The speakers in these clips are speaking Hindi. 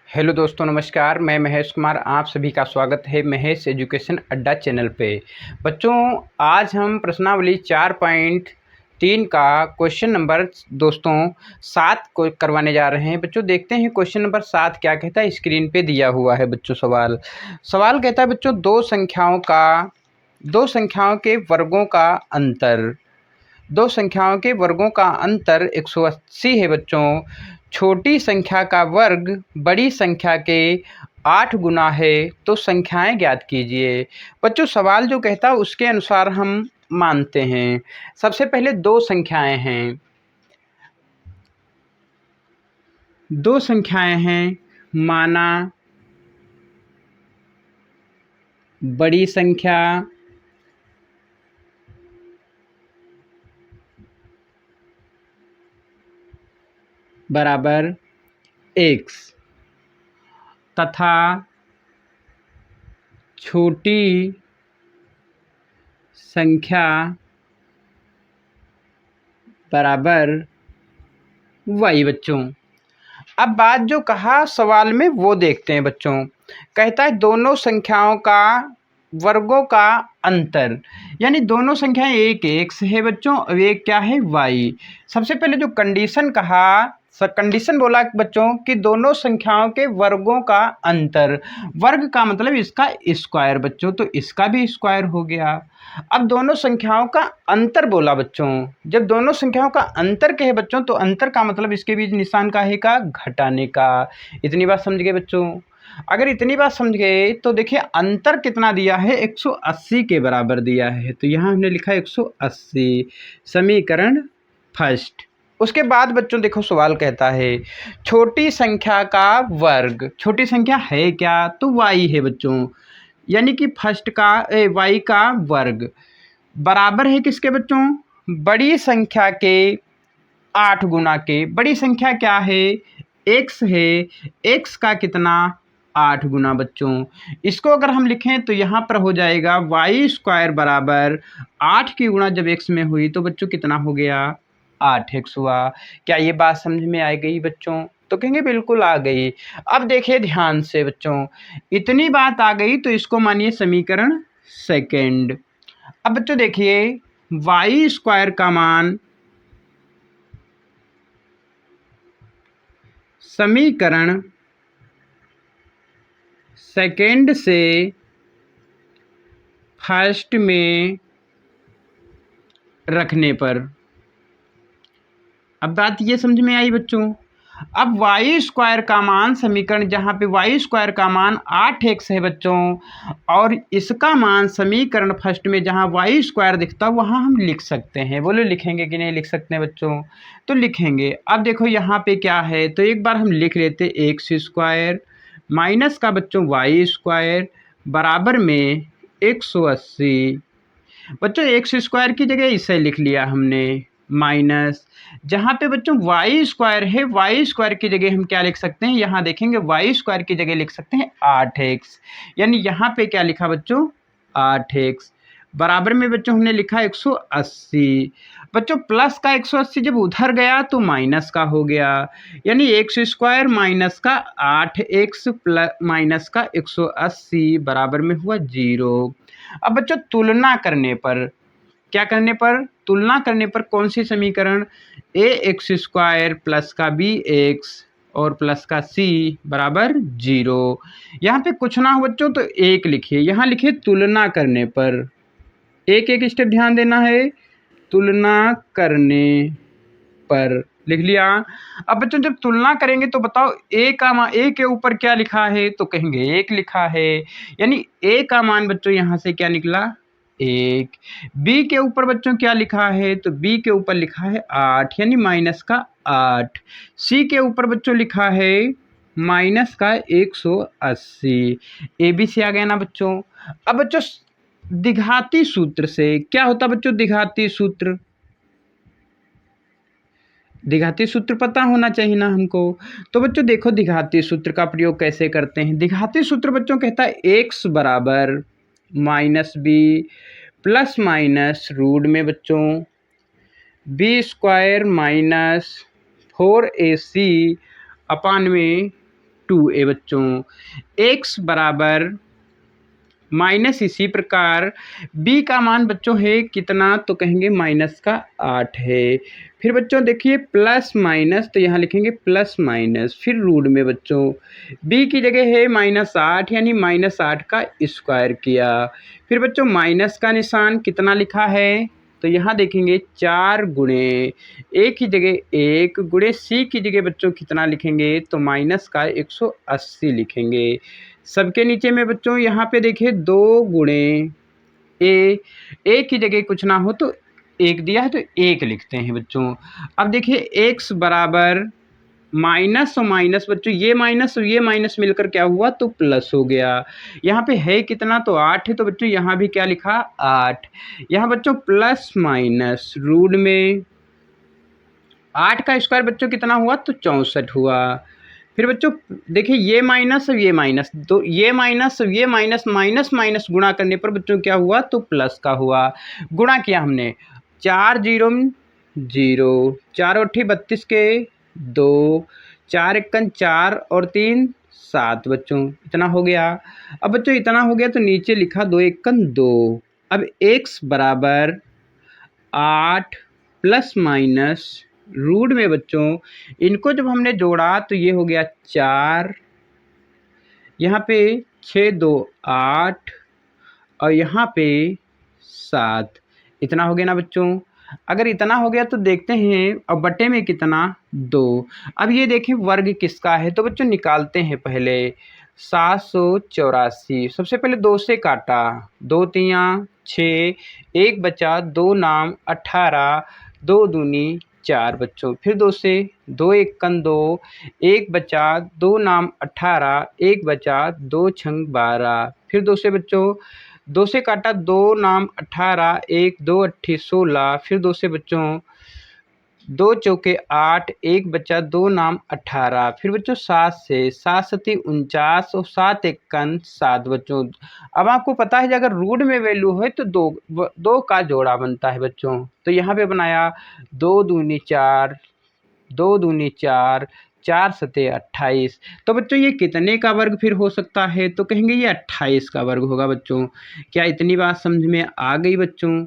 हेलो दोस्तों, नमस्कार। मैं महेश कुमार, आप सभी का स्वागत है महेश एजुकेशन अड्डा चैनल पे। बच्चों, आज हम प्रश्नावली 4.3 का क्वेश्चन नंबर दोस्तों 7 को करवाने जा रहे हैं। बच्चों देखते हैं क्वेश्चन नंबर 7 क्या कहता है। स्क्रीन पे दिया हुआ है बच्चों सवाल कहता है बच्चों, दो संख्याओं के वर्गों का अंतर। दो संख्याओं के वर्गों का अंतर 180 है बच्चों। छोटी संख्या का वर्ग बड़ी संख्या के 8 गुना है, तो संख्याएं ज्ञात कीजिए। बच्चों सवाल जो कहता है उसके अनुसार हम मानते हैं। सबसे पहले दो संख्याएं हैं, माना बड़ी संख्या बराबर x तथा छोटी संख्या बराबर y। बच्चों अब बात जो कहा सवाल में वो देखते हैं बच्चों। कहता है दोनों संख्याओं का वर्गों का अंतर, यानी दोनों संख्याएं एक एक्स है बच्चों और एक क्या है वाई। सबसे पहले जो कंडीशन बोला बच्चों कि दोनों संख्याओं के वर्गों का अंतर। वर्ग का मतलब इसका स्क्वायर बच्चों, तो इसका भी स्क्वायर हो गया। अब दोनों संख्याओं का अंतर बोला बच्चों। जब दोनों संख्याओं का अंतर कहे बच्चों, तो अंतर का मतलब इसके बीच निशान का है का घटाने का। इतनी बात समझ गए बच्चों। अगर इतनी बात समझ गए तो देखिए अंतर कितना दिया है, 180 के बराबर दिया है। तो यहाँ हमने लिखा 180, समीकरण फर्स्ट। उसके बाद बच्चों देखो सवाल कहता है छोटी संख्या का वर्ग। छोटी संख्या है क्या, तो y है बच्चों, यानी कि फर्स्ट का y का वर्ग बराबर है किसके बच्चों, बड़ी संख्या के 8 गुना के। बड़ी संख्या क्या है, x है। x का कितना, 8 गुना बच्चों। इसको अगर हम लिखें तो यहाँ पर हो जाएगा वाई स्क्वायर बराबर 8 की गुणा जब x में हुई तो बच्चों कितना हो गया, 8x हुआ। क्या ये बात समझ में आ गई बच्चों? तो कहेंगे बिल्कुल आ गई। अब देखिए ध्यान से बच्चों, इतनी बात आ गई तो इसको मानिए समीकरण सेकंड। अब बच्चों देखिए वाई स्क्वायर का मान समीकरण सेकंड से फर्स्ट में रखने पर, अब बात ये समझ में आई बच्चों। अब वाई स्क्वायर का मान समीकरण, जहाँ पे वाई स्क्वायर का मान 8x है बच्चों, और इसका मान समीकरण फर्स्ट में जहाँ वाई स्क्वायर दिखता है वहाँ हम लिख सकते हैं। बोलो लिखेंगे कि नहीं लिख सकते हैं बच्चों? तो लिखेंगे। अब देखो यहाँ पे क्या है, तो एक बार हम लिख लेते एक्स स्क्वायर माइनस का बच्चों वाई स्क्वायर बराबर में 180। बच्चों एक्स स्क्वायर की जगह इसे लिख लिया हमने माइनस, जहाँ पे बच्चों वाई स्क्वायर है, वाई स्क्वायर की जगह हम क्या लिख सकते हैं, यहाँ देखेंगे वाई स्क्वायर की जगह लिख सकते हैं 8x। यानी यहाँ पे क्या लिखा बच्चों, 8x बराबर में बच्चों हमने लिखा 180। बच्चों प्लस का 180 जब उधर गया तो माइनस का हो गया, यानी एक्स स्क्वायर माइनस का 8x प्लस माइनस का 180 बराबर में हुआ 0। अब बच्चों तुलना करने पर, क्या करने पर, तुलना करने पर कौन सी समीकरण, ए एक्स स्क्वायर प्लस का बी एक्स और प्लस का सी बराबर 0। यहाँ पे कुछ ना हो बच्चों तो एक लिखिए, यहाँ लिखिए तुलना करने पर। एक एक स्टेप ध्यान देना है, तुलना करने पर लिख लिया। अब बच्चों जब तुलना करेंगे तो बताओ ए के ऊपर क्या लिखा है, तो कहेंगे 1 लिखा है, यानी ए का मान बच्चों यहाँ से क्या निकला, 1। बी के ऊपर बच्चों क्या लिखा है, तो बी के ऊपर लिखा है 8, यानी माइनस का 8। सी के ऊपर बच्चों लिखा है माइनस का 180। ए बी से आ गया ना बच्चों। अब बच्चों द्विघाती सूत्र से क्या होता बच्चों, द्विघाती सूत्र, द्विघाती सूत्र पता होना चाहिए ना हमको। तो बच्चों देखो द्विघाती सूत्र का प्रयोग कैसे करते हैं। द्विघाती सूत्र बच्चों कहता है एक्स बराबर minus b plus minus root में बच्चों बी स्क्वायर माइनस 4ac अपान में 2a बच्चों। x बराबर माइनस, इसी प्रकार b का मान बच्चों है कितना, तो कहेंगे माइनस का 8 है। फिर बच्चों देखिए प्लस माइनस, तो यहाँ लिखेंगे प्लस माइनस, फिर रूट में बच्चों b की जगह है -8 यानी -8 का स्क्वायर किया। फिर बच्चों माइनस का निशान कितना लिखा है, तो यहाँ देखेंगे 4 गुणे a की जगह 1 गुणे c की जगह बच्चों कितना लिखेंगे, तो माइनस का 180 लिखेंगे। सबके नीचे में बच्चों यहाँ पे देखिए 2 गुणे ए की जगह कुछ ना हो तो 1 दिया है तो 1 लिखते हैं बच्चों। अब देखिए x बराबर माइनस और माइनस बच्चों, ये माइनस और ये माइनस मिलकर क्या हुआ, तो प्लस हो गया। यहाँ पे है कितना, तो 8 है, तो बच्चों यहाँ भी क्या लिखा 8। यहाँ बच्चों प्लस माइनस रूट में 8 का स्क्वायर बच्चों कितना हुआ, तो 64 हुआ। फिर बच्चों देखिए ये माइनस और ये माइनस, तो ये माइनस और ये माइनस माइनस माइनस गुणा करने पर बच्चों क्या हुआ, तो प्लस का हुआ। गुणा किया हमने 4 0 0, 4 8 32 के 2, 4 1 4 और 3 7 बच्चों, इतना हो गया। अब बच्चों इतना हो गया तो नीचे लिखा 2 1 2। अब x बराबर 8 प्लस माइनस रूट में बच्चों इनको जब हमने जोड़ा तो ये हो गया 4, यहाँ पे 6 2 8 और यहाँ पे 7, इतना हो गया ना बच्चों। अगर इतना हो गया तो देखते हैं अब बटे में कितना, 2। अब ये देखें वर्ग किसका है, तो बच्चों निकालते हैं पहले 784। सबसे पहले 2 से काटा, 2 तिया 6, 1 बचा, 2 नाम 18, 2 दूनी 4 बच्चों। फिर 2 से 2 1 2, 1 बचा, 2 नाम 18, 1 बचा, 2 छंग 12। फिर 2 से बच्चों 2 से काटा, 2 नाम 18, 1 2 8 16। फिर 2 से बच्चों 2 चौके 8, 1 बचा, 2 नाम 18। फिर बच्चों 7 से 7 सती 49 और 7 1 7 बच्चों। अब आपको पता है कि अगर रूट में वैल्यू है तो दो का जोड़ा बनता है बच्चों। तो यहाँ पे बनाया 2 दूनी 4, 2 दूनी 4, 4 सते 28। तो बच्चों ये कितने का वर्ग फिर हो सकता है, तो कहेंगे ये 28 का वर्ग होगा बच्चों। क्या इतनी बात समझ में आ गई बच्चों?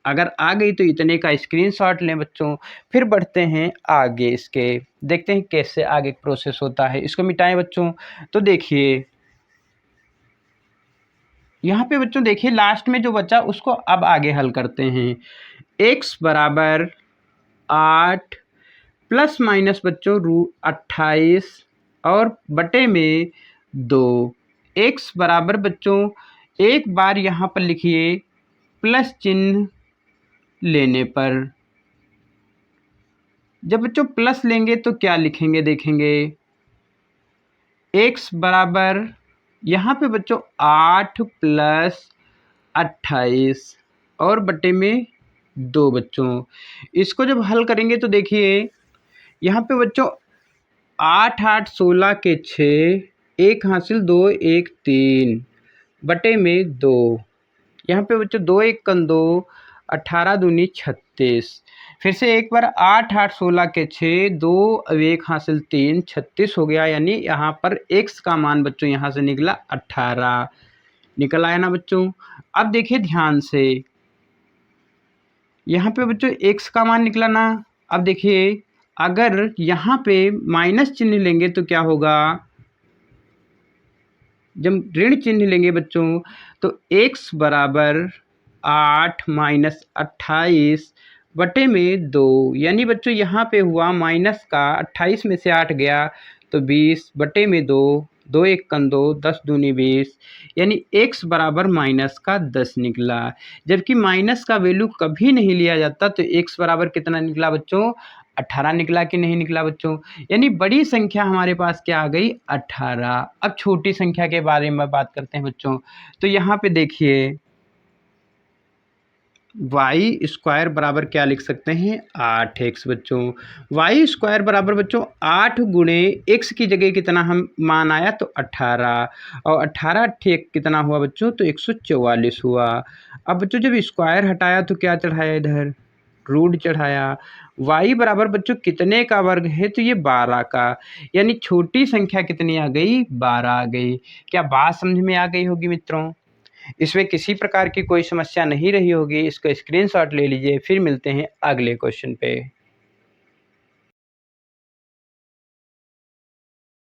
अगर आ गई तो इतने का स्क्रीनशॉट लें बच्चों। फिर बढ़ते हैं आगे, इसके देखते हैं कैसे आगे प्रोसेस होता है। इसको मिटाएं बच्चों। तो देखिए यहाँ पे बच्चों देखिए लास्ट में जो बचा उसको अब आगे हल करते हैं। x बराबर 8 प्लस माइनस बच्चों रूट 28 और बटे में 2। x बराबर बच्चों एक बार यहाँ पर लिखिए प्लस चिन्ह लेने पर। जब बच्चों प्लस लेंगे तो क्या लिखेंगे देखेंगे, x बराबर यहाँ पे बच्चों 8 प्लस 28 और बटे में 2 बच्चों। इसको जब हल करेंगे तो देखिए यहाँ पे बच्चों 8 8 16 के 6, 1 हासिल 2 1 3 बटे में 2। यहाँ पे बच्चों 2 1 2, 18 दूनी 36। फिर से एक बार 8 8 16 के 6, 2 1 हासिल 3 36 हो गया। यानी यहाँ पर x का मान बच्चों यहाँ से निकला 18 निकल आया ना बच्चों। अब देखिए ध्यान से यहाँ पे बच्चों x का मान निकला ना। अब देखिए अगर यहाँ पे माइनस चिन्ह लेंगे तो क्या होगा, जब ऋण चिन्ह लेंगे बच्चों तो x बराबर 8 माइनस 28 बटे में 2। यानी बच्चों यहाँ पे हुआ माइनस का 28 में से 8 गया तो 20 बटे में 2, 2 1 2, 10 दूनी 20। यानी x बराबर माइनस का 10 निकला। जबकि माइनस का वैल्यू कभी नहीं लिया जाता तो x बराबर कितना निकला बच्चों, 18 निकला कि नहीं निकला बच्चों। यानी बड़ी संख्या हमारे पास क्या आ गई, 18। अब छोटी संख्या के बारे में बात करते हैं बच्चों। तो यहाँ पे देखिए वाई स्क्वायर बराबर क्या लिख सकते हैं, 8x बच्चों। वाई स्क्वायर बराबर बच्चों 8 गुणे x की जगह कितना हम मान आया, तो 18 और 18 ठीक कितना हुआ बच्चों, तो 144 हुआ। अब बच्चों जब स्क्वायर हटाया तो क्या चढ़ाया, इधर रूट चढ़ाया। y बराबर बच्चों कितने का वर्ग है, तो ये 12 का, यानी छोटी संख्या कितनी आ गई, 12 आ गई। क्या बात समझ में आ गई होगी मित्रों? इसमें किसी प्रकार की कोई समस्या नहीं रही होगी, इसका स्क्रीनशॉट ले लीजिए। फिर मिलते हैं अगले क्वेश्चन पे।